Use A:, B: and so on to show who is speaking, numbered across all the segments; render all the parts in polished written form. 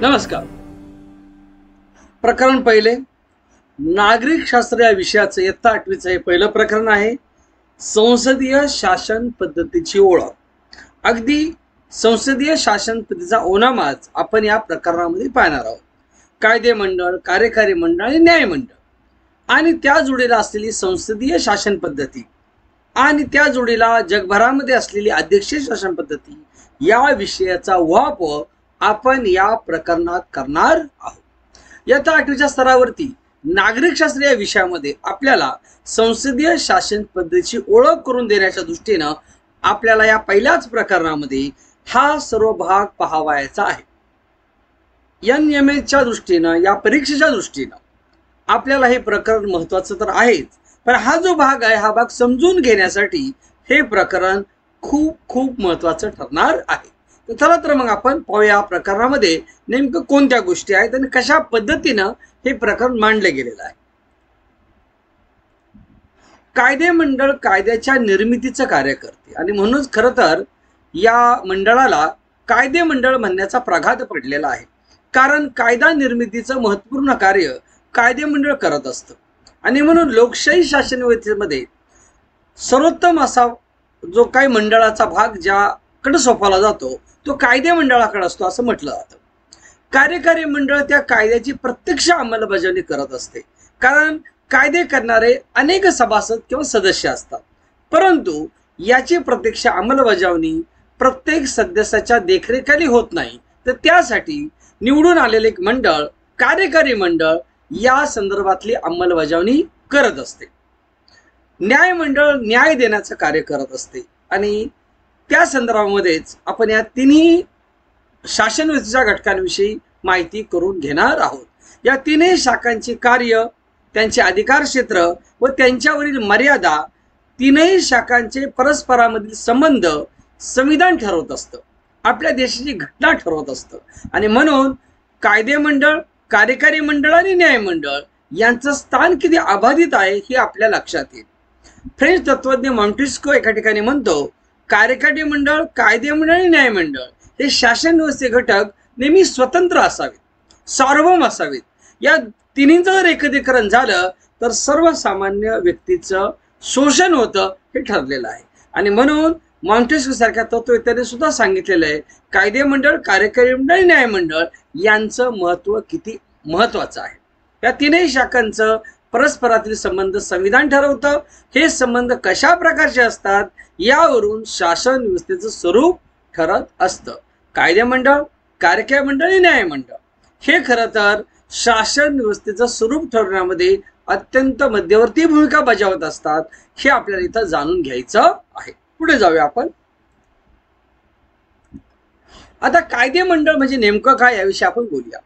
A: नमस्कार. प्रकरण पहिले, नागरिक शास्त्र या विषयाचं इयत्ता 8वीचं हे पहिलं प्रकरण आहे. संसदीय शासन पद्धतीची ओळख. अगदी संसदीय शासन पद्धतीचा ओनामाच आपण या प्रकरणामध्ये पाहणार आहोत. कायदे मंडळ, कार्यकारी मंडळ आणि न्याय मंडळ आणि त्या जोडीला असलेली संसदीय शासन पद्धती आणि त्या जोडीला जगभरामध्ये असलेली अध्यक्षीय शासन पद्धती या विषयाचा वापर आपण या प्रकरणात करणार आहोत. इयत्ता 8वीच्या स्तरावरती नागरिक शास्त्र या विषयामध्ये आपल्याला संसदीय शासन पद्धतीची ओळख करून देण्याच्या दृष्टीनं आपल्याला या पहिल्याच प्रकरणामध्ये हा सर्व भाग पाहावायचा आहे. NMAच्या दृष्टीनं, या परीक्षेच्या दृष्टीनं आपल्याला हे प्रकरण महत्त्वाचं तर आहेच, पण हा जो भाग आहे हा भाग समजून घेण्यासाठी हे प्रकरण खूप खूप महत्त्वाचं ठरणार आहे. तर चला तर मग आपण पाहूया प्रकरणामध्ये नेमकं कोणत्या गोष्टी आहेत आणि कशा पद्धतीनं हे प्रकरण मांडले गेलेलं आहे. कायदे मंडळ कायद्याच्या निर्मितीचं कार्य करते आणि म्हणूनच खरं तर या मंडळाला कायदे मंडळ म्हणण्याचा प्रघात पडलेला आहे. कारण कायदा निर्मितीचं महत्त्वपूर्ण कार्य कायदे मंडळ करत असतं आणि म्हणून लोकशाही शासन व्यवस्थेमध्ये सर्वोत्तम असा जो काही मंडळाचा भाग ज्याकडे सोपवला जातो तो कायदे मंडळाकडे असतो असं म्हटलं जातं. कार्यकारी मंडळ त्या कायद्याची प्रत्यक्ष अंमलबजावणी करत असते, कारण कायदे करणारे अनेक सभासद किंवा सदस्य असतात, परंतु याची प्रत्यक्ष अंमलबजावणी प्रत्येक सदस्याच्या देखरेखीखाली होत नाही. तर त्यासाठी निवडून आलेले एक मंडळ, कार्यकारी मंडळ, या संदर्भातली अंमलबजावणी करत असते. न्याय मंडळ न्याय देण्याचं कार्य करत असते आणि त्या संदर्भामध्येच आपण या तिन्ही शासन व्यवस्थेच्या घटकांविषयी माहिती करून घेणार आहोत. या तिन्ही शाखांची कार्य, त्यांचे अधिकार क्षेत्र व त्यांच्यावरील मर्यादा, तीनही शाखांचे परस्परामधील संबंध संविधान ठरवत असतं, आपल्या देशाची घटना ठरवत असतं आणि म्हणून कायदे मंडळ, कार्यकारी मंडळ आणि न्याय मंडळ यांचं स्थान किती अबाधित आहे हे आपल्या लक्षात येईल. फ्रेंच तत्वज्ञ मॉन्टेस्क्यू एका ठिकाणी म्हणतो, कार्यकारी मंडळ, कायदे मंडळ आणि न्याय मंडळ हे शासन व्यवस्थे घटक नेहमी स्वतंत्र असावेत, सार्वभौम असावेत. या तिन्हींचं जर एकत्रीकरण झालं तर सर्वसामान्य व्यक्तीचं शोषण होतं हे ठरलेलं आहे आणि म्हणून मॉन्टेस्क्यू सारख्या तत्ववेत्त्याने सुद्धा सांगितलेलं आहे, कायदे मंडळ, कार्यकारी मंडळ आणि न्याय मंडळ यांचं महत्त्व किती महत्त्वाचं आहे. या तीनही शाखांचं परस्परातील संबंध संविधान ठरवतं. हे संबंध कशा प्रकारचे असतात यावरून शासन व्यवस्थेचं स्वरूप ठरत असतं. कायदे मंडळ, कार्यकारी मंडळ आणि न्याय मंडळ हे खरं तर शासन व्यवस्थेचं स्वरूप ठरवण्यामध्ये अत्यंत मध्यवर्ती भूमिका बजावत असतात. हे आपल्याला इथं जाणून घ्यायचं आहे. पुढे जाऊया आपण. आता कायदे मंडळ म्हणजे नेमकं काय याविषयी आपण बोलूया.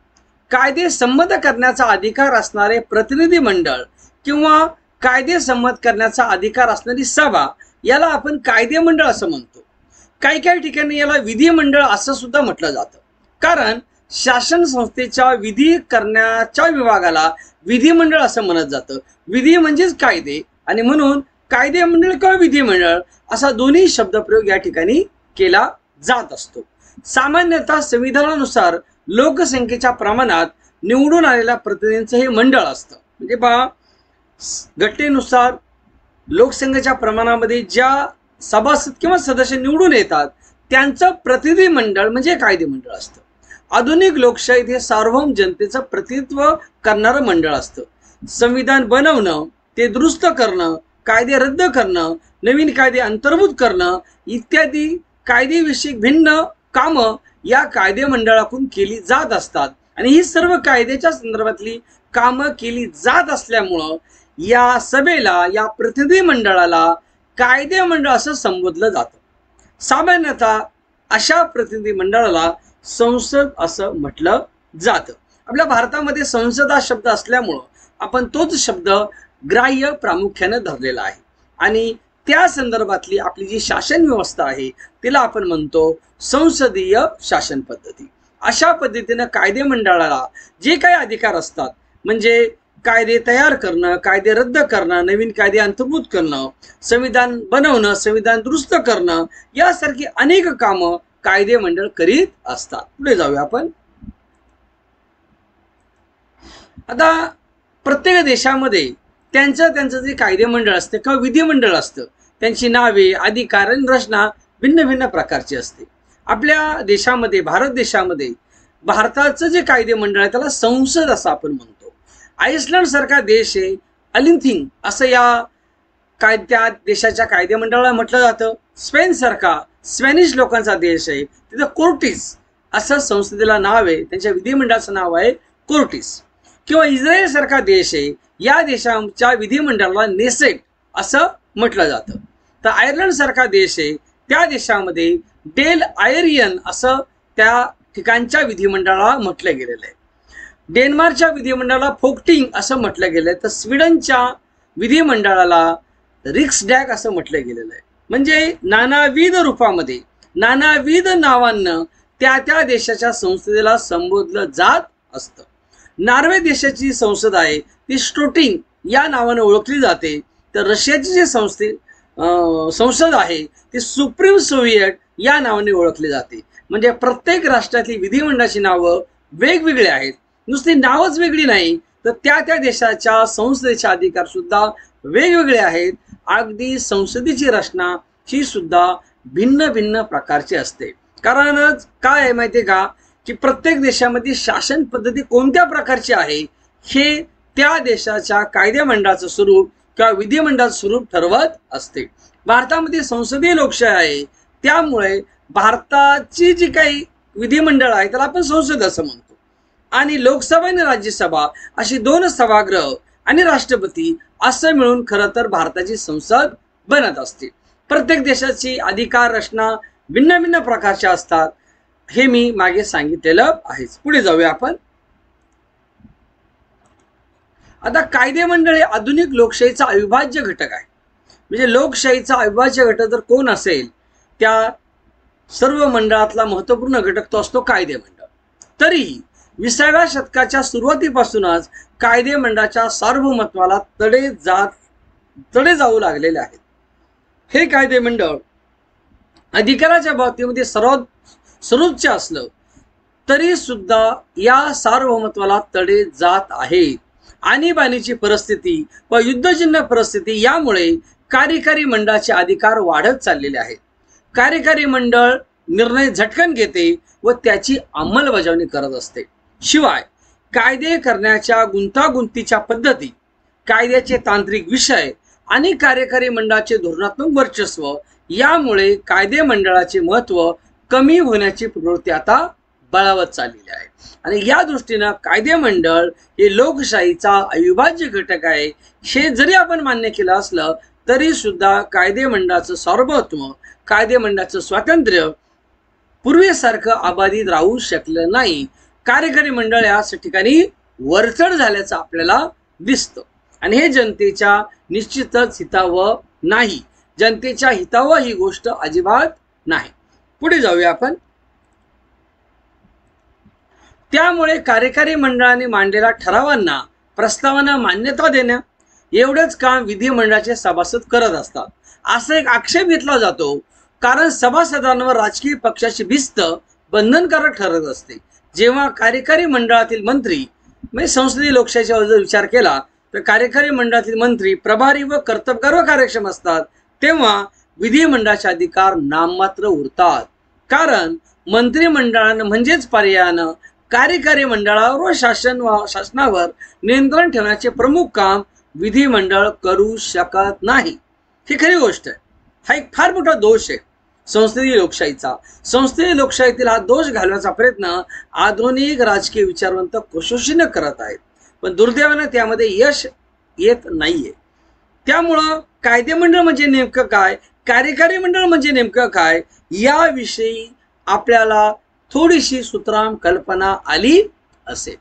A: कायदे संमत करण्याचा अधिकार असणारे प्रतिनिधी मंडळ किंवा कायदे संमत करण्याचा अधिकार असणारी सभा याला आपण कायदे मंडळ असं म्हणतो. काही काही ठिकाणी याला विधिमंडळ असं सुद्धा म्हटलं जातं, कारण शासन संस्थेच्या विधी करण्याच्या विभागाला विधिमंडळ असं म्हणत जातं. विधी म्हणजेच कायदे आणि म्हणून कायदे मंडळ किंवा विधिमंडळ असा दोन्ही शब्दप्रयोग या ठिकाणी केला जात असतो. सामान्यतः संविधानानुसार लोकसंख्येच्या प्रमाणात निवडून आलेल्या प्रतिनिधींचं हे मंडळ असतं. म्हणजे पहा, घटनेनुसार लोकसंख्येच्या प्रमाणामध्ये ज्या सभासद किंवा सदस्य निवडून येतात त्यांचं प्रतिनिधी मंडळ म्हणजे कायदे मंडळ असतं. आधुनिक लोकशाहीत हे सार्वभौम जनतेचं प्रतिनिधित्व करणारं मंडळ असतं. संविधान बनवणं, ते दुरुस्त करणं, कायदे रद्द करणं, नवीन कायदे अंतर्भूत करणं इत्यादी कायदेविषयक भिन्न कामं या कायदे मंडळाकडून केली जात असतात आणि ही सर्व कायद्याच्या संदर्भातली कामं केली जात असल्यामुळं या सभेला, या प्रतिनिधी मंडळाला कायदे मंडळ असं संबोधलं जातं. सामान्यतः अशा प्रतिनिधी मंडळाला संसद असं म्हटलं जातं. आपल्या भारतामध्ये संसद हा शब्द असल्यामुळं आपण तोच शब्द ग्राह्य प्रामुख्याने धरलेला आहे आणि त्या संदर्भातली आपली जी शासन व्यवस्था आहे तिला आपण म्हणतो संसदीय शासन पद्धती. अशा पद्धतीनं कायदे मंडळाला जे काही अधिकार असतात, म्हणजे कायदे तयार करणं, कायदे रद्द करणं, नवीन कायदे अंतर्भूत करणं, संविधान बनवणं, संविधान दुरुस्त करणं यासारखी अनेक कामं कायदे मंडळ करीत असतात. पुढे जाऊया आपण. आता प्रत्येक देशामध्ये त्यांचं जे कायदेमंडळ असते किंवा विधिमंडळ असतं त्यांची नावे, अधिकार आणि रचना भिन्न भिन्न प्रकारची असते. आपल्या देशामध्ये, भारत देशामध्ये भारताचं जे कायदेमंडळ आहे त्याला संसद असं आपण म्हणतो. आइसलंड सारखा देश आहे, अलिंथिंग असं त्या देशाच्या कायदेमंडळाला म्हटलं जातं. स्पेन सारखा स्पॅनिश लोकांचा देश आहे, तिथं कोर्टिस असं संसदेला नाव आहे, त्यांच्या विधिमंडळाचं नाव आहे कोर्टिस. किंवा इस्रायल सारखा देश आहे, या देशाच्या विधिमंडळाला नेसेट असं म्हटलं जातं. तर आयर्लंड सारखा देश आहे, त्या देशामध्ये डेल आयरियन असं त्या ठिकाणच्या विधिमंडळाला म्हटलं गेलेलं आहे. डेन्मार्कच्या विधिमंडळाला फोक्टिंग असं म्हटलं गेलं आहे. तर स्वीडनच्या विधिमंडळाला रिक्सडॅग असं म्हटलं गेलेलं आहे. म्हणजे नानाविध रूपामध्ये, नानाविध नावांना त्या देशाच्या संसदेला संबोधलं जात असतं. नॉर्वे देशाची संसद आहे ती स्टोटिंग या नावाने ओळखली जाते. तर रशियाची जी संसद आहे ती सुप्रीम सोव्हिएट या नावाने ओळखली जाते. म्हणजे प्रत्येक राष्ट्रातली विधिमंडळाची नावं वेगवेगळी आहेत. नुसती नावच वेगळी नाही, तर त्या देशाच्या संसदेचे अधिकार सुद्धा वेगवेगळे आहेत. अगदी संसदेची रचना ही सुद्धा भिन्न भिन्न प्रकारची असते. कारण काय आहे माहिती आहे का, की प्रत्येक देशामध्ये शासन पद्धती कोणत्या प्रकारची आहे हे त्या देशाच्या कायदेमंडळाचं स्वरूप किंवा विधिमंडळाचं स्वरूप ठरवत असते. भारतामध्ये संसदीय लोकशाही आहे, त्यामुळे भारताची जी काही विधिमंडळ आहे त्याला आपण संसद असं म्हणतो. आणि लोकसभा आणि राज्यसभा अशी दोन सभागृह आणि राष्ट्रपती असं मिळून खरं तर भारताची संसद बनत असते. प्रत्येक देशाची अधिकार रचना भिन्न भिन्न प्रकारच्या असतात, हे मी मागे सांगितलेलं आहेच. पुढे जाऊया आपण. आता कायदेमंडळ हे आधुनिक लोकशाहीचा अविभाज्य घटक आहे. म्हणजे लोकशाहीचा अविभाज्य घटक जर कोण असेल, त्या सर्व मंडळातला महत्वपूर्ण घटक तो असतो कायदेमंडळ. तरी 20व्या शतकाच्या सुरुवातीपासूनच कायदेमंडळाच्या सार्वभौमत्वाला तडे जाऊ लागलेले आहेत. हे कायदेमंडळ अधिकाराच्या बाबतीमध्ये सर्वोच्च असलं तरी सुद्धा या सार्वभौमत्वाला तडे जात आहेत. आणीबाणीची परिस्थिती व युद्धजन्य परिस्थिती यामुळे कार्यकारी मंडळाचे अधिकार वाढत चाललेले आहेत. कार्यकारी मंडळ निर्णय झटकन घेते व त्याची अंमलबजावणी करत असते. शिवाय कायदे करण्याच्या गुंतागुंतीच्या पद्धती, कायद्याचे तांत्रिक विषय आणि कार्यकारी मंडळाचे धोरणात्मक वर्चस्व यामुळे कायदे मंडळाचे महत्त्व कमी होण्याची प्रवृत्ती आता बळावत चाललेली आहे. आणि या दृष्टीनं कायदे मंडळ हे लोकशाहीचा अविभाज्य घटक आहे. हे जरी आपण मान्य केलं असलं तरी सुद्धा कायदे मंडळाचं सार्वभौमत्व, कायदे मंडळाचं स्वातंत्र्य पूर्वीसारखं अबाधित राहू शकलं नाही. कार्यकारी मंडळ या ठिकाणी वरचढ झाल्याचं आपल्याला दिसतं आणि हे जनतेच्या निश्चितच हितावं नाही. जनतेच्या हितावं ही गोष्ट अजिबात नाही. पुढे जाऊया आपण. त्यामुळे कार्यकारी मंडळाने मांडलेल्या ठरावांना, प्रस्तावांना मान्यता देण्या एवढंच काम विधिमंडळाचे सभासद करत असतात, असा एक आक्षेप घेतला जातो. कारण सभासदांवर राजकीय पक्षाची भिस्त बंधनकारक ठरत असते. जेव्हा कार्यकारी मंडळातील मंत्री, म्हणजे संसदीय लोकशाहीचा जर विचार केला तर कार्यकारी मंडळातील मंत्री प्रभारी व कर्तबगार व कार्यक्षम असतात, तेव्हा विधिमंडळाचे अधिकार नाममात्र उरतात. कारण मंत्रिमंडळानं म्हणजेच पर्यायानं कार्यकारी मंडळावर व शासनावर नियंत्रण ठेवण्याचे प्रमुख काम विधिमंडळ करू शकत नाही. ही खरी गोष्ट आहे. हा एक फार मोठा दोष आहे संसदीय लोकशाहीचा. संसदीय लोकशाहीतील हा दोष घालण्याचा प्रयत्न आधुनिक राजकीय विचारवंत कसोशीने करत आहेत, पण दुर्दैवाने त्यामध्ये यश येत नाहीये. त्यामुळं कायदेमंडळ म्हणजे नेमकं काय, कार्यकारी मंडळ म्हणजे नेमकं काय, याविषयी आपल्याला थोडीशी सुतराम कल्पना आली असेल.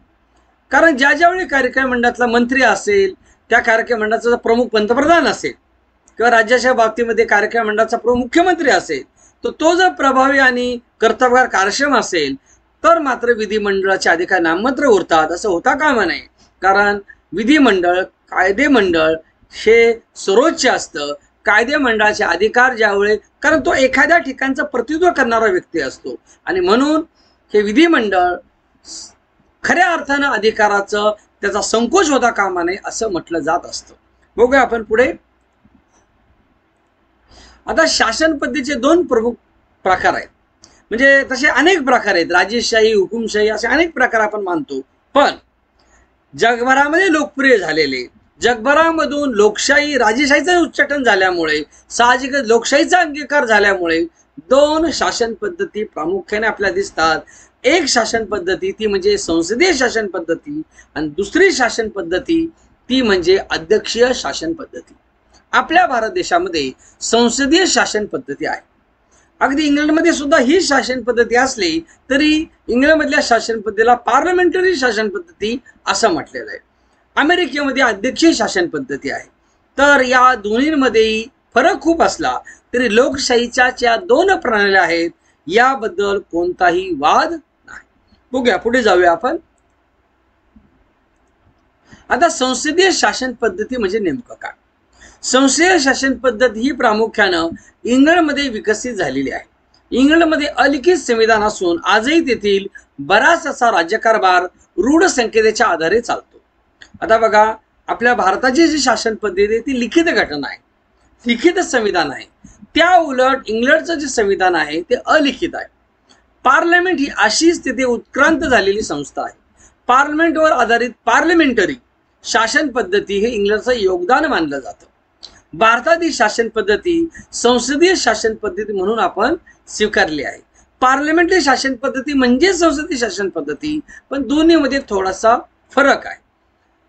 A: कारण ज्यावेळी कार्यकारी मंडळातला मंत्री असेल, त्या कार्यकारी मंडळाचा प्रमुख पंतप्रधान असेल किंवा राज्याच्या बाबतीमध्ये कार्यकारी मंडळाचा प्रमुख मुख्यमंत्री असेल, तर तो जर प्रभावी आणि कर्तबगार कार्यक्षम असेल तर मात्र विधिमंडळाचे अधिकार नाममात्र उरतात. असं होता कामा नये. कारण विधिमंडळ, कायदेमंडळ हे सर्वोच्च असतं. कायदेमंडळाचे अधिकार ज्यावेळी, कारण तो एखाद्या ठिकाणचं प्रतिनिधित्व करणारा व्यक्ती असतो आणि म्हणून हे विधिमंडळ खऱ्या अर्थानं अधिकाराचं त्याचा संकोच होता कामा नये असं म्हटलं जात असतं. बघूया आपण पुढे. आता शासन पद्धतीचे दोन प्रमुख प्रकार आहेत. म्हणजे तसे अनेक प्रकार आहेत, राजेशशाही, हुकुमशाही असे अनेक प्रकार आपण मानतो. पण जगभरामध्ये लोकप्रिय झालेले, जगभरामधून लोकशाही राजेशाहीचं उच्चाटन झाल्यामुळे, साहजिकच लोकशाहीचा अंगीकार झाल्यामुळे दोन शासन पद्धती प्रामुख्याने आपल्याला दिसतात. एक शासन पद्धती ती म्हणजे संसदीय शासन पद्धती आणि दुसरी शासन पद्धती ती म्हणजे अध्यक्षीय शासन पद्धती. आपल्या भारत देशामध्ये संसदीय शासन पद्धती आहे. अगदी इंग्लंडमध्ये सुद्धा ही शासन पद्धती असली तरी इंग्लंडमधल्या शासन पद्धतीला पार्लमेंटरी शासन पद्धती असं म्हटलेलं आहे. अमेरिकेमध्ये अध्यक्षीय शासन पद्धती आहे. तर या दोन्हीमध्ये फरक खूप असला तरी लोकशाहीच्या ज्या दोन प्रणाल्या आहेत याबद्दल कोणताही वाद नाही. बघूया पुढे जाऊया आपण. आता संसदीय शासन पद्धती म्हणजे नेमकं काय? संसदीय शासन पद्धती ही प्रामुख्यानं इंग्लंडमध्ये विकसित झालेली आहे. इंग्लंडमध्ये अलिखित संविधान असून आजही तेथील बराच असा राज्यकारभार रूढ संकेताच्या आधारे चालतो. आता बघा, आपल्या भारताची जी शासन पद्धती आहे ती लिखित घटना आहे, लिखित संविधान आहे. त्या उलट इंग्लंडचं जे संविधान आहे ते अलिखित आहे. पार्लमेंट ही अशीच तिथे उत्क्रांत झालेली संस्था आहे. पार्लमेंटवर आधारित पार्लमेंटरी शासन पद्धती हे इंग्लंडचं योगदान मानलं जातं. भारतातील शासन पद्धती संसदीय शासन पद्धती म्हणून आपण स्वीकारली आहे. पार्लमेंटरी शासन पद्धती म्हणजे संसदीय शासन पद्धती, पण दोन्हीमध्ये थोडासा फरक आहे.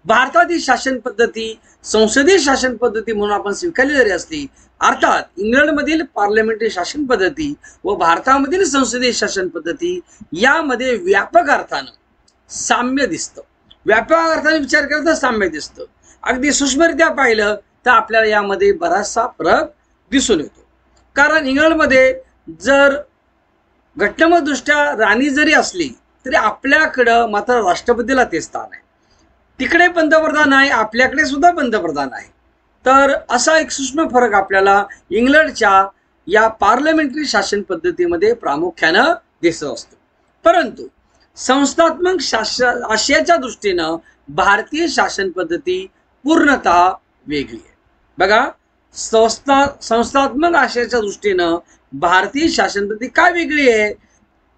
A: भारतातील शासन पद्धती संसदीय शासन पद्धती म्हणून आपण स्वीकारली जरी असली, अर्थात इंग्लंडमधील पार्लमेंटरी शासन पद्धती व भारतामधील संसदीय शासन पद्धती यामध्ये व्यापक अर्थानं साम्य दिसतं. व्यापक अर्थाने विचार करता साम्य दिसतं. अगदी सूक्ष्मरित्या पाहिलं तर आपल्याला यामध्ये बराचसा फरक दिसून येतो. कारण इंग्लंडमध्ये जर घटनात्मकदृष्ट्या राणी जरी असली तरी आपल्याकडं मात्र राष्ट्रपतीला ते स्थान आहे. तिकडे पंतप्रधान आहे, आपल्याकडे सुद्धा पंतप्रधान आहे. तर असा एक सूक्ष्म फरक आपल्याला इंग्लंडच्या या पार्लमेंटरी शासन पद्धतीमध्ये प्रामुख्यानं दिसत असतो. परंतु संस्थात्मक आशयाच्या दृष्टीनं भारतीय शासन पद्धती पूर्णतः वेगळी आहे. बघा, संस्थात्मक आशयाच्या दृष्टीनं भारतीय शासन पद्धती काय वेगळी आहे?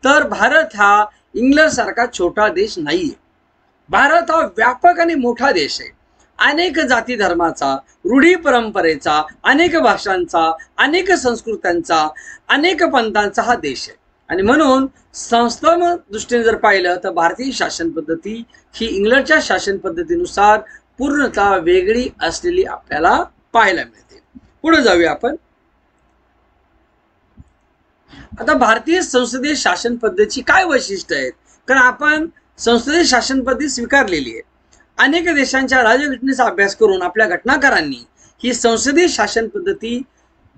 A: तर भारत हा इंग्लंड सारखा छोटा देश नाहीये. भारत हा व्यापक आणि मोठा देश आहे. अनेक जाती धर्माचा, रूढी परंपरेचा, अनेक भाषांचा, अनेक संस्कृत्यांचा, अनेक पंथांचा हा देश आहे. आणि म्हणून संस्थात्मक दृष्टीने जर पाहिलं तर भारतीय शासन पद्धती ही इंग्लंडच्या शासन पद्धतीनुसार पूर्णतः वेगळी असलेली आपल्याला पाहायला मिळते. पुढे जाऊया आपण. आता भारतीय संसदीय शासन पद्धतीची काय वैशिष्ट्य आहेत? कारण आपण संसदीय शासन पद्धती स्वीकारलेली आहे. अनेक देशांच्या राज्यघटनेचा अभ्यास करून आपल्या घटनाकारांनी ही संसदीय शासन पद्धती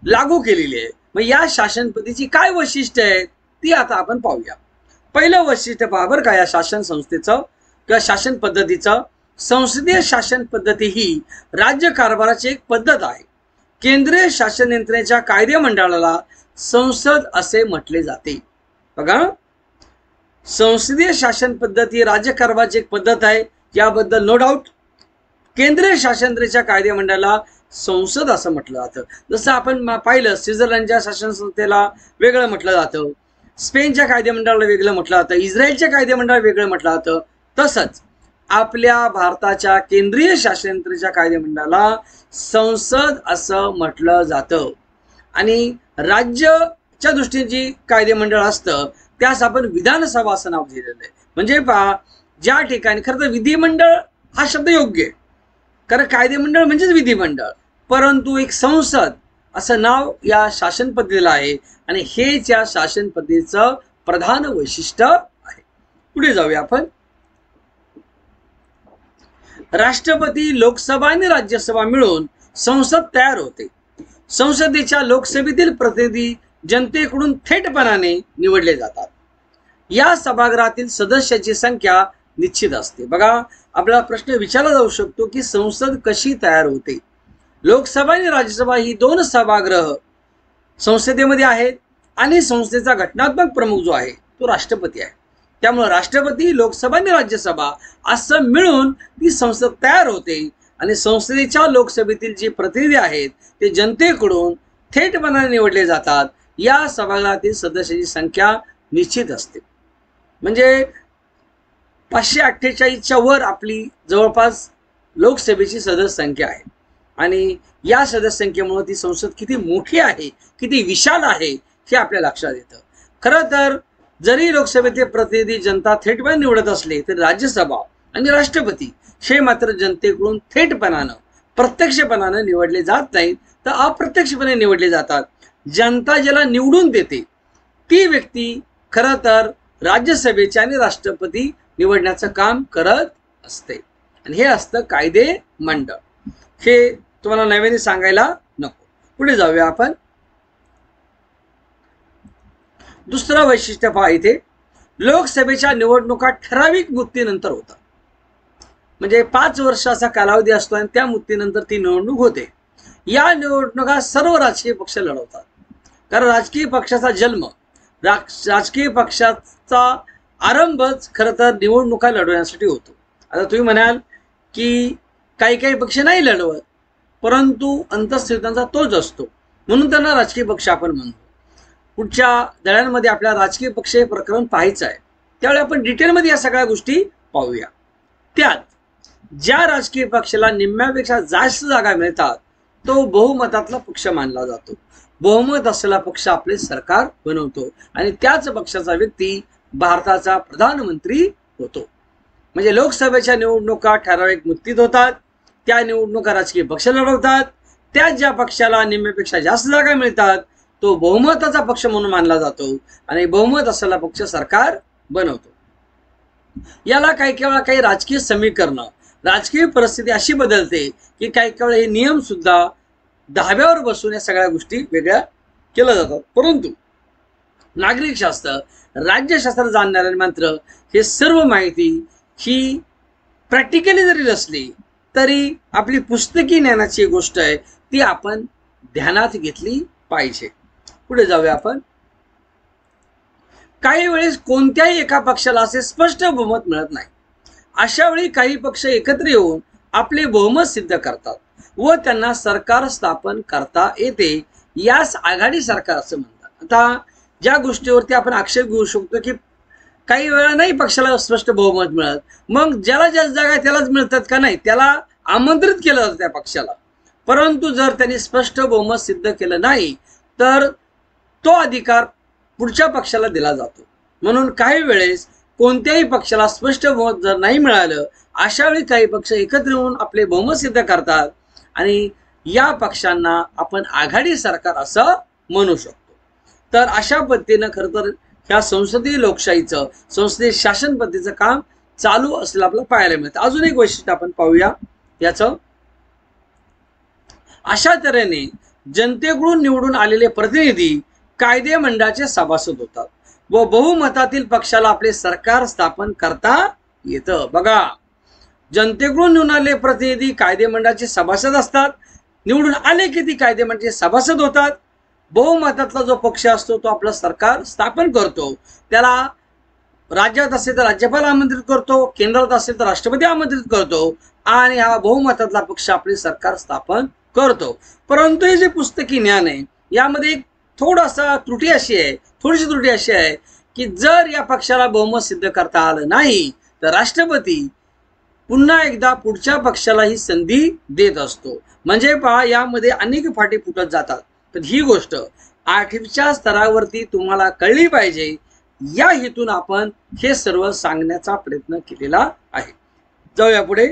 A: लागू केलेली आहे. मग या शासन पद्धतीची काय वैशिष्ट्य आहेत ती आता आपण पाहूया. पहिलं वैशिष्ट्य पहा बरं का या शासन संस्थेचं किंवा शासन पद्धतीचं. संसदीय शासन पद्धती ही राज्य कारभाराची एक पद्धत आहे. केंद्रीय शासन यंत्रणेच्या कायदेमंडळाला संसद असे म्हटले जाते. बघा, संसदीय शासन पद्धती राज्य कारभाराची एक पद्धत आहे, याबद्दल नो डाऊट. केंद्रीय शासन यंत्रणेच्या कायदेमंडळाला संसद असं म्हटलं जातं. जसं आपण पाहिलं स्वित्झर्लंडच्या शासन संस्थेला वेगळं म्हटलं जातं, स्पेनच्या कायदेमंडळाला वेगळं म्हटलं जातं, इस्रायलच्या कायदेमंडळाला वेगळं म्हटलं जातं. तसंच आपल्या भारताच्या केंद्रीय शासन यंत्रणेच्या कायदेमंडळाला संसद असं म्हटलं जातं. आणि राज्याच्या दृष्टीने जी कायदेमंडळ असतं त्यास आपण विधानसभा असं नाव दिलेलं आहे. म्हणजे पहा, ज्या ठिकाणी खरं तर विधिमंडळ हा शब्द योग्य आहे, कारण कायदेमंडळ म्हणजेच विधिमंडळ, परंतु एक संसद असं नाव या शासन पद्धतीला आहे आणि हेच या शासन पद्धतीचं प्रधान वैशिष्ट्य आहे. पुढे जाऊया आपण. राष्ट्रपती, लोकसभा आणि राज्यसभा मिळून संसद तयार होते. संसदेच्या लोकसभेतील प्रतिनिधी जनतेकडून थेटपणाने निवडले जातात. या सभागृहातील सदस्याची संख्या निश्चित असते. बघा, आपल्याला प्रश्न विचारला जाऊ शकतो की संसद कशी तयार होते. लोकसभा आणि राज्यसभा ही दोन सभागृह संसदेमध्ये आहेत आणि संसदेचा घटनात्मक प्रमुख जो आहे तो राष्ट्रपती आहे. त्यामुळे राष्ट्रपती, लोकसभा आणि राज्यसभा असं मिळून ती संसद तयार होते आणि संसदेच्या लोकसभेतील जे प्रतिनिधी आहेत ते जनतेकडून थेटपणाने निवडले जातात. या सभागृहातील सदस्यांची संख्या निश्चित असते. म्हणजे 548च्या वर आपली जवळपास लोकसभेची सदस्य संख्या आहे आणि या सदस्य संख्येमुळे ती संसद किती मोठी आहे, किती विशाल आहे हे आपल्या लक्षात येतं. खरं तर जरी लोकसभेचे प्रतिनिधी जनता थेटपणे निवडत असले तरी राज्यसभा आणि राष्ट्रपती हे मात्र जनतेकडून थेटपणानं, प्रत्यक्षपणानं निवडले जात नाहीत, तर अप्रत्यक्षपणे निवडले जातात. जनता ज्याला निवडून देते ती व्यक्ती खरं तर राज्यसभेचे आणि राष्ट्रपती निवडण्याचं काम करत असते आणि हे असतं कायदे मंडळ. हे तुम्हाला नव्याने सांगायला नको. पुढे जाऊया आपण. दुसरं वैशिष्ट्य पहा इथे, लोकसभेच्या निवडणुका ठराविक मुदतीनंतर होतात. म्हणजे 5 वर्षाचा कालावधी असतो आणि त्या मुदतीनंतर ती निवडणूक होते. या निवडणुका सर्व राजकीय पक्ष लढवतात. कारण राजकीय पक्षाचा जन्म, राजकीय पक्षाचा आरंभच खरं तर निवडणुका लढवण्यासाठी होतो. आता तुम्ही म्हणाल की काही काही पक्ष नाही लढवत, परंतु अंतःस्थितांचा तोच असतो म्हणून त्यांना राजकीय पक्ष आपण म्हणतो. पुढच्या धड्यांमध्ये आपल्या राजकीय पक्ष हे प्रकरण पाहायचं आहे, त्यावेळी आपण डिटेलमध्ये या सगळ्या गोष्टी पाहूया. त्यात ज्या राजकीय पक्षाला निम्म्यापेक्षा जास्त जागा मिळतात तो बहुमतातला पक्ष मानला जातो. बहुमत असलेला पक्ष आपले सरकार बनवतो आणि त्याच पक्षाचा व्यक्ती भारताचा प्रधानमंत्री होतो. म्हणजे लोकसभेच्या निवडणुका ठराविक मुदतीत होतात. त्या निवडणुका राजकीय पक्ष लढवतात. त्या ज्या पक्षाला निम्म्यापेक्षा जास्त जागा मिळतात तो बहुमताचा पक्ष म्हणून मानला जातो आणि बहुमत असलेला पक्ष सरकार बनवतो. याला काही वेळा काही राजकीय समीकरणं, राजकीय परिस्थिती अशी बदलते की काही वेळा हे नियम सुद्धा धाब्यावर बसून या सगळ्या गोष्टी वेगळ्या केल्या जातात. परंतु नागरिकशास्त्र, राज्यशास्त्र जाणणाऱ्यांना मात्र हे सर्व माहिती ही प्रॅक्टिकली जरी नसली तरी आपली पुस्तकी ज्ञानाची गोष्ट आहे ती आपण ध्यानात घेतली पाहिजे. पुढे जाऊया आपण. काही वेळेस कोणत्याही एका पक्षाला असे स्पष्ट बहुमत मिळत नाही. अशा वेळी काही पक्ष एकत्र येऊन आपले बहुमत सिद्ध करतात व त्यांना सरकार स्थापन करता येते. यास आघाडी सरकार असं म्हणतात. आता ज्या गोष्टीवरती आपण आक्षेप घेऊ शकतो की काही वेळा नाही पक्षाला स्पष्ट बहुमत मिळत, मग ज्याला जास्त जागा त्यालाच मिळतात का नाही, त्याला आमंत्रित केलं जातं त्या पक्षाला. परंतु जर त्यांनी स्पष्ट बहुमत सिद्ध केलं नाही तर तो अधिकार पुढच्या पक्षाला दिला जातो. म्हणून काही वेळेस कोणत्याही पक्षाला स्पष्ट बहुमत जर नाही मिळालं अशा वेळी काही पक्ष एकत्र येऊन आपले बहुमत सिद्ध करतात आणि या पक्षांना आपण आघाडी सरकार असं म्हणू शकतो. तर अशा पद्धतीनं खरं तर ह्या संसदीय लोकशाहीचं, संसदीय शासन पद्धतीचं काम चालू असलेलं आपल्याला पाहायला मिळतं. अजून एक वैशिष्ट्य आपण पाहूया याचं. अशा तऱ्हेने जनतेकडून निवडून आलेले प्रतिनिधी कायदे मंडळाचे सभासद होतात व बहुमतातील पक्षाला आपले सरकार स्थापन करता येतं. बघा, जनतेकडून निवडून आलेले प्रतिनिधी कायदे मंडळाचे सभासद असतात. निवडून आले की ती कायदे मंडळाचे सभासद होतात. बहुमतातला जो पक्ष असतो तो आपलं सरकार स्थापन करतो. त्याला राज्यात असेल तर राज्यपाल आमंत्रित करतो, केंद्रात असेल तर राष्ट्रपती आमंत्रित करतो आणि हा बहुमतातला पक्ष आपले सरकार स्थापन करतो. परंतु हे जे पुस्तकी ज्ञान आहे यामध्ये थोडीशी त्रुटी अशी आहे की जर या पक्षाला बहुमत सिद्ध करता आलं नाही तर राष्ट्रपती पुन्हा एकदा पुढच्या पक्षाला ही संधी देत असतो. म्हणजे पहा, यामध्ये अनेक फाटी फुटत जातात. तर ही गोष्ट 8वीच्या स्तरावरती तुम्हाला कळली पाहिजे या हेतून आपण हे सर्व सांगण्याचा प्रयत्न केलेला आहे. जाऊया पुढे.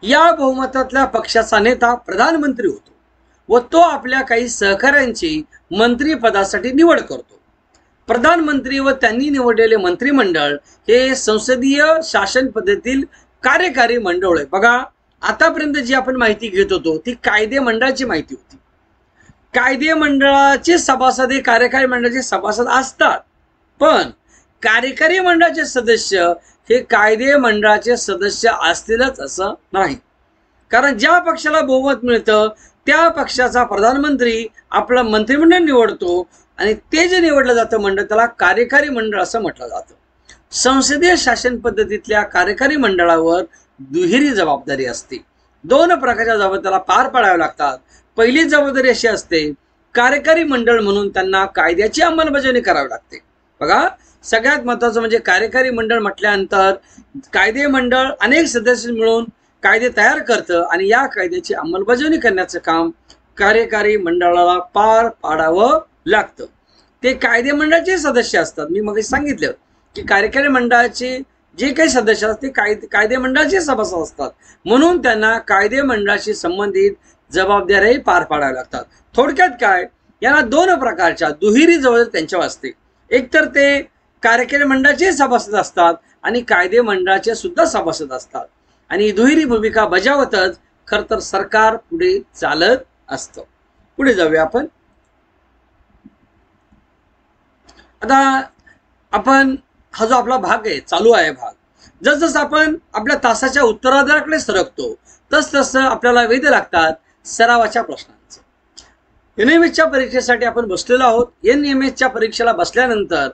A: या बहुमतातल्या पक्षाचा नेता प्रधानमंत्री होतो व तो आपल्या काही सहकाऱ्यांची मंत्रिपदासाठी निवड करतो. प्रधानमंत्री व त्यांनी निवडलेले मंत्रिमंडळ हे संसदीय शासन पद्धतीतील कार्यकारी मंडळ आहे. बघा, आतापर्यंत जी आपण माहिती घेत होतो ती कायदे मंडळाची माहिती होती. कायदे मंडळाचे सभासद हे कार्यकारी मंडळाचे सभासद असतात, पण कार्यकारी मंडळाचे सदस्य हे कायदे मंडळाचे सदस्य असतीलच असं नाही. कारण ज्या पक्षाला बहुमत मिळतं त्या पक्षाचा प्रधानमंत्री आपलं मंत्रिमंडळ निवडतो आणि ते जे निवडलं जातं मंडळ त्याला कार्यकारी मंडळ असं म्हटलं जातं. संसदीय शासन पद्धतीतल्या कार्यकारी मंडळावर दुहेरी जबाबदारी असते. दोन प्रकारच्या जबाबदाऱ्या पार पाडाव्या लागतात. पहिली जबाबदारी अशी असते, कार्यकारी मंडळ म्हणून त्यांना कायद्याची अंमलबजावणी करावी लागते. बघा, सगळ्यात महत्वाचं म्हणजे कार्यकारी मंडळ म्हटल्यानंतर कायदे मंडळ अनेक सदस्य मिळून कायदे तयार करतं आणि या कायद्याची अंमलबजावणी करण्याचं काम कार्यकारी मंडळाला पार पाडावं लागतं. ते कायदे मंडळाचे सदस्य असतात. मी मग सांगितलं की कार्यकारी मंडळाचे जे काही सदस्य असतात ते कायदे मंडळाचे सभासद असतात, म्हणून त्यांना कायदे मंडळाशी संबंधित जबाबदाऱ्याही पार पाडाव्या लागतात. थोडक्यात काय, यांना दोन प्रकारच्या दुहेरी जबाबदारी त्यांच्यावर असते. एकतर ते कार्यकारी मंडळाचे सभासद असतात आणि कायदे मंडळाचे सुद्धा सभासद असतात आणि दुहेरी भूमिका बजावतच खर तर सरकार पुढे चालत असतं. पुढे जाऊया आपण. आता आपण हा जो आपला भाग आहे, चालू आहे भाग, जसजसं आपण आपल्या तासाच्या उत्तरार्धाकडे सरकतो तसतसं आपल्याला वेध लागतात सरावाच्या प्रश्नांचे. एनएमएसच्या परीक्षेसाठी आपण बसलेलो आहोत. एनएमएसच्या परीक्षेला बसल्यानंतर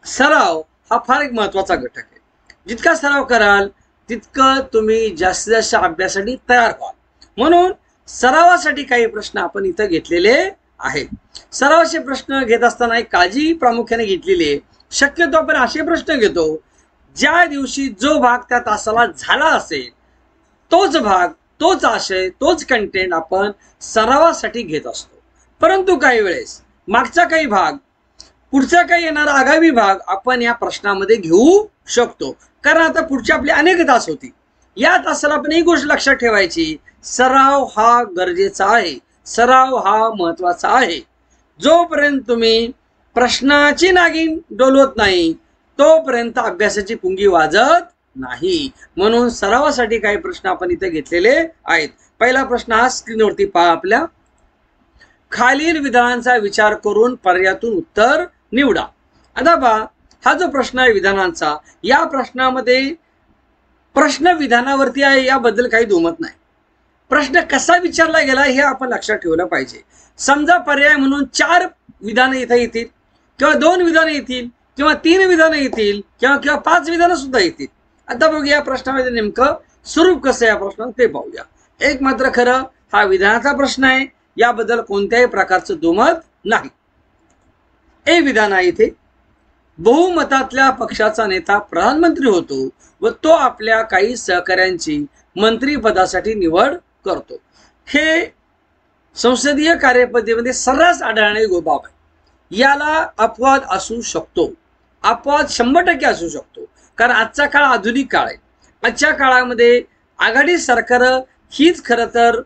A: सराव हा फार एक महत्वाचा घटक आहे. जितका सराव कराल तितकं तुम्ही जास्तीत जास्त अभ्यासासाठी तयार व्हाल. म्हणून सरावासाठी काही प्रश्न आपण इथं घेतलेले आहेत. सरावाचे प्रश्न घेत असताना एक काळजी प्रामुख्याने घेतलेली आहे. शक्यतो आपण असे प्रश्न घेतो ज्या दिवशी जो भाग त्या तासाला झाला असेल तोच भाग, तोच आशय, तोच कंटेंट आपण सरावासाठी घेत असतो. परंतु काही वेळेस मागचा काही भाग, पुढचा काही येणारा आगामी भाग आपण या प्रश्नामध्ये घेऊ शकतो. कारण आता पुढची आपली अनेक तास होती. या तासाला आपण एक गोष्ट लक्षात ठेवायची, सराव हा गरजेचा आहे, सराव हा महत्वाचा आहे. जोपर्यंत तुम्ही प्रश्नाची नागिन डोलवत नाही तोपर्यंत अभ्यासाची पुंगी वाजत नाही. म्हणून सरावासाठी काही प्रश्न आपण इथे घेतलेले आहेत. पहिला प्रश्न हा स्क्रीनवरती पहा आपल्या. खालील विधानांचा विचार करून पर्यायातून उत्तर निवडा. आता पहा, हा जो प्रश्न आहे विधानांचा, या प्रश्नामध्ये प्रश्न विधानावरती आहे याबद्दल काही दुमत नाही. प्रश्न कसा विचारला गेला हे आपण लक्षात ठेवलं पाहिजे. समजा पर्याय म्हणून 4 विधानं इथे येतील किंवा 2 विधानं येतील किंवा 3 विधानं येतील किंवा 5 विधानं सुद्धा येतील. आता बघूया या प्रश्नामध्ये नेमकं स्वरूप कसं या प्रश्नात ते पाहूया. एक मात्र खरं, हा विधानाचा प्रश्न आहे, याबद्दल कोणत्याही प्रकारचं दुमत नाही. हे विधान आहे इथे, बहुमतातल्या पक्षाचा नेता प्रधानमंत्री होतो व तो आपल्या काही सहकाऱ्यांची मंत्रिपदासाठी निवड करतो. हे संसदीय कार्यपद्धतीमध्ये सर्रास आढळणारी बाब आहे. याला अपवाद असू शकतो, अपवाद 100% असू शकतो. कारण आजचा काळ आधुनिक काळ आहे. आजच्या काळामध्ये आघाडी सरकार हीच खरं तर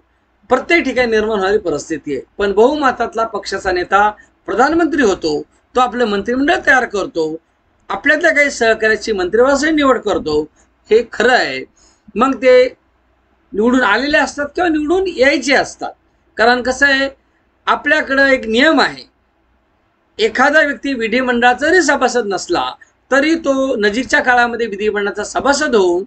A: प्रत्येक ठिकाणी निर्माण होणारी परिस्थिती आहे. पण बहुमतातला पक्षाचा नेता प्रधानमंत्री होतो, तो आपलं मंत्रिमंडळ तयार करतो, आपल्यातल्या काही सहकार्याची मंत्रिपदासाठी निवड करतो, हे खरं आहे. मग ते निवडून आलेले असतात किंवा निवडून यायचे असतात. कारण कसं आहे, आपल्याकडं एक नियम आहे, एखादा व्यक्ती विधिमंडळाचा जरी सभासद नसला तरी तो नजीकच्या काळामध्ये विधिमंडळाचा सभासद होऊन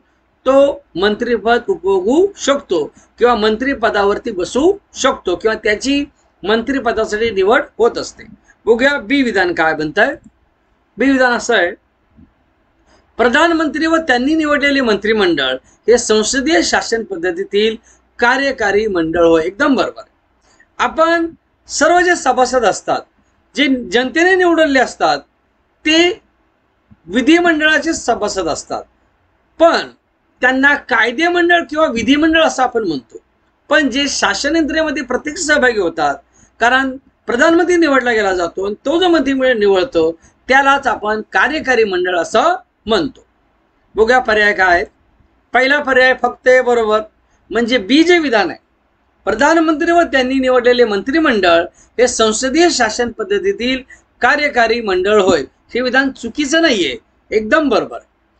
A: तो मंत्रिपद उपभोगू शकतो किंवा मंत्रिपदावरती बसू शकतो किंवा त्याची मंत्रिपदासाठी निवड होत असते. बघूया बी विधान काय म्हणताय. बी विधान असं आहे, प्रधानमंत्री व त्यांनी निवडलेले मंत्रिमंडळ हे संसदीय शासन पद्धतीतील कार्यकारी मंडळ होय. एकदम बरोबर. आपण सर्व जे सभासद असतात, जे जनतेने निवडलेले असतात, ते विधिमंडळाचे सभासद असतात. पण त्यांना कायदे मंडळ किंवा विधिमंडळ असं आपण म्हणतो. पण जे शासन यंत्रणेमध्ये प्रत्यक्ष सहभागी होतात, कारण प्रधानमंत्री निवडला गेला जातो आणि तो जो मंत्रिमंडळ निवडतो त्यालाच आपण कार्यकारी मंडळ असं म्हणतो. बघूया पर्याय काय आहेत. पहिला पर्याय फक्त हे बरोबर, म्हणजे बी जे विधान आहे, प्रधानमंत्री व त्यांनी निवडलेले मंत्रिमंडळ हे संसदीय शासन पद्धतीतील कार्यकारी मंडळ होय. हे विधान चुकीचं नाहीये, एकदम बरोबर.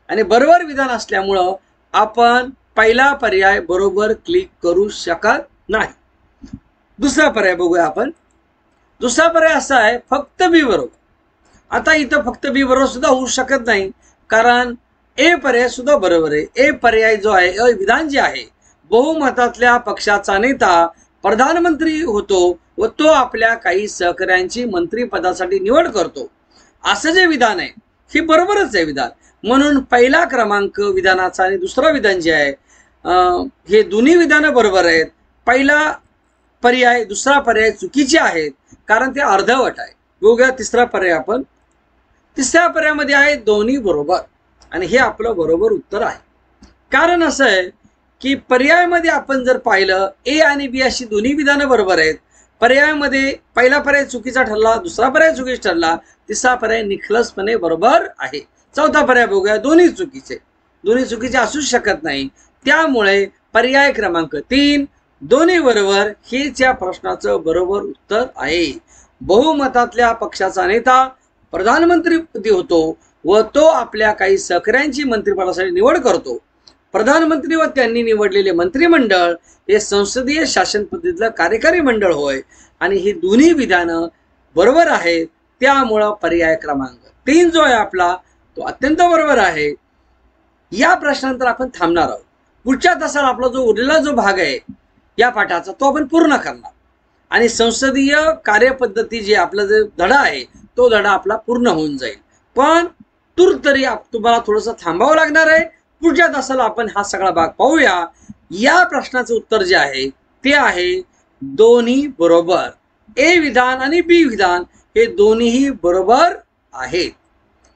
A: आणि बरोबर विधान असल्यामुळं आपण पहिला पर्याय बरोबर क्लिक करू शकत नाही. दुसरा पर्याय बघूया आपण. दुसरा पर्याय असा आहे, फक्त बी बरोबर. आता इथं फक्त बी बरोबर सुद्धा होऊ शकत नाही, कारण ए पर्याय सुद्धा बरोबर आहे. ए पर्याय जो आहे, विधान जे आहे, बहुमतातल्या पक्षाचा नेता प्रधानमंत्री होतो व तो आपल्या काही सहकाऱ्यांची मंत्रिपदासाठी निवड करतो, असं जे विधान आहे हे बरोबरच आहे विधान. म्हणून पहिला क्रमांक विधानाचा आणि दुसरा विधान जे आहे हे दोन्ही विधानं बरोबर आहेत. पहिला पर्याय दुसरा पर्याय चुकीचे आहेत, कारण ते अर्धवट आहे. बघूया तिसरा पर्याय आपण. तिसऱ्या पर्यायामध्ये आहे दोन्ही बरोबर, आणि हे आपलं बरोबर उत्तर आहे. कारण असं आहे की पर्यायामध्ये आपण जर पाहिलं ए आणि बी अशी दोन्ही विधानं बरोबर आहेत. पर्यायामध्ये पहिला पर्याय चुकीचा ठरला, दुसरा पर्याय चुकीचा ठरला, तिसरा पर्याय निखलसपणे बरोबर आहे. चौथा पर्याय बघूया, दोन्ही चुकीचे. दोन्ही चुकीचे असूच शकत नाही. त्यामुळे पर्याय क्रमांक 3 दोन्ही बरोबर हेच या प्रश्नाचं बरोबर उत्तर आहे. बहुमतातल्या पक्षाचा नेता प्रधानमंत्रीपदी होतो व तो आपल्या काही सहकाऱ्यांची मंत्रिपदासाठी निवड करतो. प्रधानमंत्री व त्यांनी निवडलेले मंत्रिमंडळ हे संसदीय शासन पद्धतीतलं कार्यकारी मंडळ होय, आणि ही दोन्ही विधानं बरोबर आहेत. त्यामुळं पर्याय क्रमांक 3 जो आहे आपला तो अत्यंत बरोबर आहे. या प्रश्नानंतर आपण थांबणार आहोत. पुढच्या तासाला आपला जो उरलेला जो भाग आहे या पाठाचा तो आपण पूर्ण करणार, आणि संसदीय कार्यपद्धती जे आपला जो धडा आहे तो धडा आपला पूर्ण होऊन जाईल. पण तरी तुम्हाला थोडंसं थांबावं लागणार आहे. पुढच्या तासाला आपण हा सगळा भाग पाहूया. या प्रश्नाचं उत्तर जे आहे ते आहे दोन्ही बरोबर. ए विधान आणि बी विधान हे दोन्हीही बरोबर आहेत.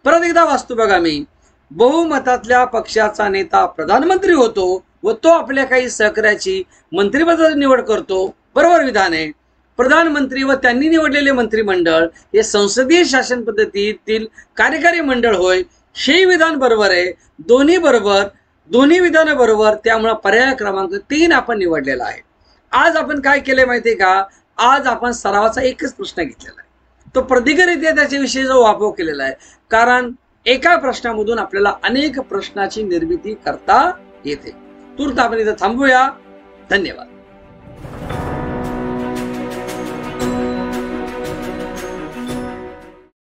A: परत एकदा वाचतो बघा मी. बहुमतातल्या पक्षाचा नेता प्रधानमंत्री होतो व तो आपल्या काही सहकाऱ्याची मंत्रिपदाची निवड करतो, बरोबर विधान आहे. प्रधानमंत्री व त्यांनी निवडलेले मंत्रिमंडळ हे संसदीय शासन पद्धतीतील कार्यकारी मंडळ होय, हे विधान बरोबर आहे. दोन्ही बरोबर, दोन्ही विधानं बरोबर. त्यामुळे पर्याय क्रमांक 3 आपण निवडलेला आहे. आज आपण काय केले माहितीये का? आज आपण सरावाचा एकच प्रश्न घेतलेला आहे. तो प्रदीर्घरित्या त्याच्याविषयी जो वापर केलेला आहे, कारण एका प्रश्नामधून आपल्याला अनेक प्रश्नाची निर्मिती करता येते. तूर्त आपण इथं थांबूया. धन्यवाद.